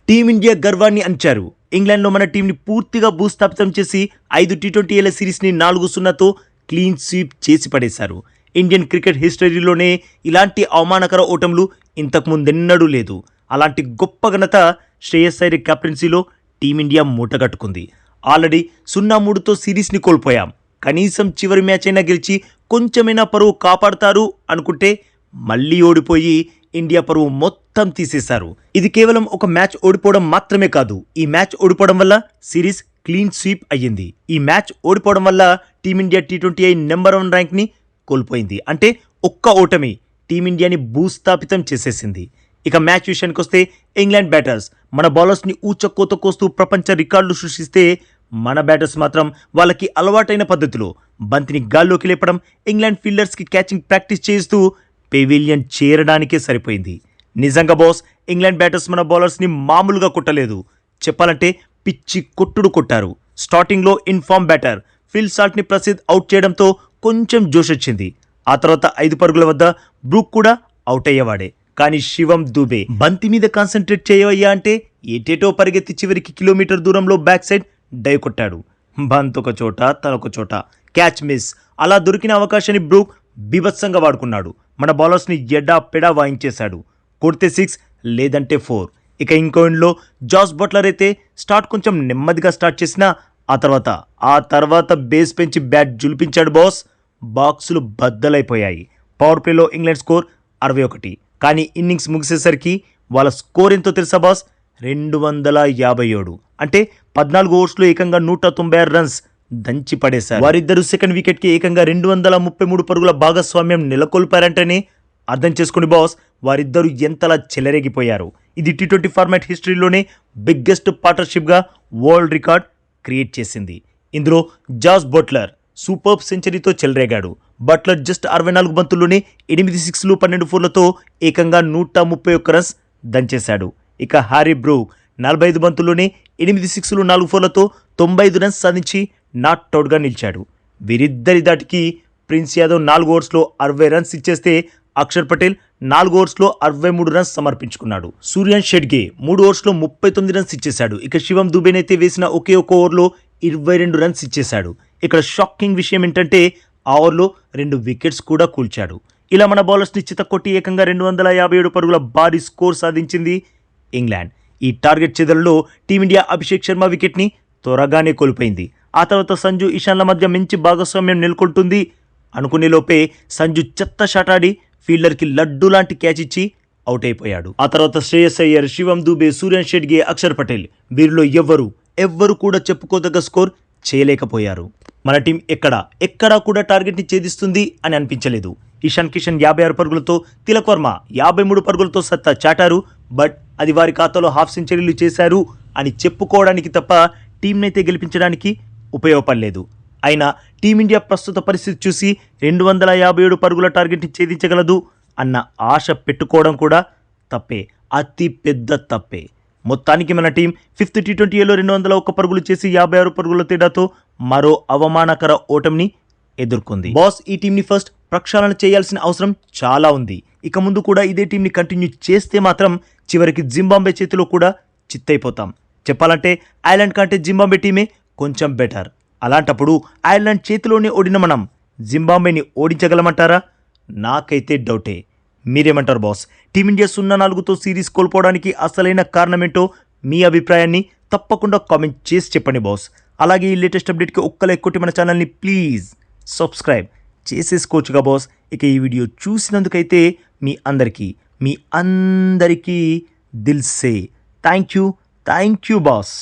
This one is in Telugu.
టీమిండియా గర్వాన్ని అంచారు. ఇంగ్లాండ్లో మన టీంని పూర్తిగా భూస్థాపితం చేసి 5 టీ20 సిరీస్ని 4-0తో క్లీన్ స్వీప్ చేసి పడేశారు. ఇండియన్ క్రికెట్ హిస్టరీలోనే ఇలాంటి అవమానకర ఓటములు ఇంతకుముందెన్నడూ లేదు. అలాంటి గొప్ప ఘనత శ్రేయస్ అయ్యర్ కెప్టెన్సీలో టీమిండియా మూటగట్టుకుంది. ఆల్రెడీ 0-3తో సిరీస్ని కోల్పోయాం. కనీసం చివరి మ్యాచ్ అయినా గెలిచి కొంచెమైనా పరువు కాపాడతారు అనుకుంటే మళ్ళీ ఓడిపోయి ఇండియా పరువు మొత్తం తీసేశారు. ఇది కేవలం ఒక మ్యాచ్ ఓడిపోవడం మాత్రమే కాదు. ఈ మ్యాచ్ ఓడిపోవడం వల్ల సిరీస్ క్లీన్ స్వీప్ అయ్యింది. ఈ మ్యాచ్ ఓడిపోవడం వల్ల టీమిండియా టీ20 నెంబర్ 1 ర్యాంక్ని కోల్పోయింది. అంటే ఒక్క ఓటమి టీమిండియాని భూస్థాపితం చేసేసింది. ఇక మ్యాచ్ విషయానికి వస్తే ఇంగ్లాండ్ బ్యాటర్స్ మన బౌలర్స్ని ఊచకోత కోస్తూ ప్రపంచ రికార్డులు సృష్టిస్తే మన బ్యాటర్స్ మాత్రం వాళ్ళకి అలవాటైన పద్ధతిలో బంతిని గాల్లోకి లేపడం, ఇంగ్లాండ్ ఫీల్డర్స్కి క్యాచింగ్ ప్రాక్టీస్ చేస్తూ పెవిలియన్ చేరడానికే సరిపోయింది. నిజంగా బాస్, ఇంగ్లాండ్ బ్యాటర్స్ మన బౌలర్స్ని మామూలుగా కొట్టలేదు. చెప్పాలంటే పిచ్చి కొట్టుడు కొట్టారు. స్టార్టింగ్లో ఇన్ఫార్మ్ బ్యాటర్ ఫిల్ సాల్ట్ని ప్రసిద్ధ్ అవుట్ చేయడంతో కొంచెం జోష్ వచ్చింది. ఆ తర్వాత 5 పరుగుల వద్ద బ్రూక్ కూడా అవుట్ అయ్యేవాడే. కానీ శివం దూబే బంతి మీద కాన్సన్ట్రేట్ చేయవయ్యా అంటే ఏటేటో పరిగెత్తి చివరికి కిలోమీటర్ దూరంలో బ్యాక్ సైడ్ డై కొట్టాడు. బంత్ ఒక చోట, తనొక చోట, క్యాచ్ మిస్. అలా దొరికిన అవకాశాన్ని బ్రూక్ బీభత్సంగా వాడుకున్నాడు. మన బౌలర్స్ని ఎడా పెడా వాయించేశాడు. కొడితే 6 లేదంటే 4. ఇక ఇంకో ఎండ్లో జాస్ బట్లర్ అయితే స్టార్ట్ కొంచెం నెమ్మదిగా స్టార్ట్ చేసినా ఆ తర్వాత బేస్ పెంచి బ్యాట్ జులిపించాడు బాస్. బాక్సులు బద్దలైపోయాయి. పవర్ ప్లేలో ఇంగ్లాండ్ స్కోర్ 61. కానీ ఇన్నింగ్స్ ముగిసేసరికి వాళ్ళ స్కోర్ ఎంతో తెలుసా బాస్? 257. అంటే 14 ఓవర్స్లో ఏకంగా 196 రన్స్ దంచి పడేశారు. వారిద్దరూ సెకండ్ వికెట్కి ఏకంగా 233 పరుగుల భాగస్వామ్యం నెలకొల్పారంటేనే అర్థం చేసుకుని బాస్, వారిద్దరూ ఎంతలా చెలరేగిపోయారు. ఇది టీ20 ఫార్మాట్ హిస్టరీలోనే బిగ్గెస్ట్ పార్ట్నర్షిప్గా వరల్డ్ రికార్డ్ క్రియేట్ చేసింది. ఇందులో జాస్ బట్లర్ సూపర్బ్ సెంచరీతో చెలరేగాడు. బట్లర్ జస్ట్ 64 బంతుల్లోనే 8 సిక్స్లు 12 ఫోర్లతో ఏకంగా 131 రన్స్ దంచేశాడు. ఇక హ్యారీ బ్రూక్ 45 బంతుల్లోనే 8 సిక్స్లు 4 ఫోర్లతో 95 రన్స్ సాధించి నాట్అవుట్గా నిలిచాడు. వీరిద్దరి దాటికి ప్రిన్స్ యాదవ్ 4 ఓవర్స్లో 60 రన్స్ ఇచ్చేస్తే అక్షర్ పటేల్ 4 ఓవర్స్లో 63 రన్స్ సమర్పించుకున్నాడు. సూర్యాన్ షెడ్గే 3 ఓవర్స్లో 39 రన్స్ ఇచ్చేశాడు. ఇక శివం దుబేనైతే వేసిన ఒకే ఒక ఓవర్లో 22 రన్స్ ఇచ్చేశాడు. ఇక్కడ షాకింగ్ విషయం ఏంటంటే ఆ ఓవర్లో 2 వికెట్స్ కూడా కూల్చాడు. ఇలా మన బౌలర్స్ని చితకొట్టి ఏకంగా 257 పరుగుల భారీ స్కోర్ సాధించింది ఇంగ్లాండ్. ఈ టార్గెట్ చెదలలో టీమిండియా అభిషేక్ శర్మ వికెట్ని త్వరగానే కోల్పోయింది. ఆ తర్వాత సంజు, ఇషాన్ల మధ్య మంచి భాగస్వామ్యం నెలకొంటుంది అనుకునే లోపే సంజు చెత్త షాట్ ఆడి ఫీల్డర్కి లడ్డు లాంటి క్యాచ్ ఇచ్చి అవుట్ అయిపోయాడు. ఆ తర్వాత శ్రేయస్ అయ్యర్, శివం దూబే, సూర్యన్ షెడ్గే, అక్షర్ పటేల్ వీరిలో ఎవ్వరు కూడా చెప్పుకోదగ్గ స్కోర్ చేయలేకపోయారు. మన టీం ఎక్కడా కూడా టార్గెట్ని ఛేదిస్తుంది అని అనిపించలేదు. ఇషాన్ కిషన్ 56 పరుగులతో, తిలక్ వర్మ 53 పరుగులతో సత్తా చాటారు. బట్ అది వారి ఖాతాలో హాఫ్ సెంచరీలు చేశారు అని చెప్పుకోవడానికి తప్ప టీంనైతే గెలిపించడానికి ఉపయోగపడలేదు. అయినా టీమిండియా ప్రస్తుత పరిస్థితి చూసి 257 పరుగుల టార్గెట్ని ఛేదించగలదు అన్న ఆశ పెట్టుకోవడం కూడా తప్పే, అతి పెద్ద తప్పే. మొత్తానికి మన టీం 5th టీ20లో 201 పరుగులు చేసి 56 పరుగుల తేడాతో మరో అవమానకర ఓటమిని ఎదుర్కొంది. బాస్, ఈ టీంని ఫస్ట్ ప్రక్షాళన చేయాల్సిన అవసరం చాలా ఉంది. ఇక ముందు కూడా ఇదే టీంని కంటిన్యూ చేస్తే మాత్రం చివరికి జింబాబ్వే చేతిలో కూడా చిత్తైపోతాం. చెప్పాలంటే ఐర్లాండ్ కంటే జింబాబ్వే టీమే కొంచెం బెటర్. అలాంటప్పుడు ఐర్లాండ్ చేతిలోనే ఓడిన మనం జింబాబ్వేని ఓడించగలమంటారా? నాకైతే డౌటే. మీరేమంటారు బాస్? టీమిండియా 0-4తో సిరీస్ కోల్పోవడానికి అసలైన కారణమేంటో మీ అభిప్రాయాన్ని తప్పకుండా కామెంట్ చేసి చెప్పండి బాస్. అలాగే ఈ లేటెస్ట్ అప్డేట్కి ఒక్క లైక్ కొట్టి మన ఛానల్ని ప్లీజ్ సబ్స్క్రైబ్ చేసేసుకోవచ్చుగా బాస్. ఇక ఈ వీడియో చూసినందుకైతే మీ అందరికీ దిల్ సే థ్యాంక్ యూ బాస్.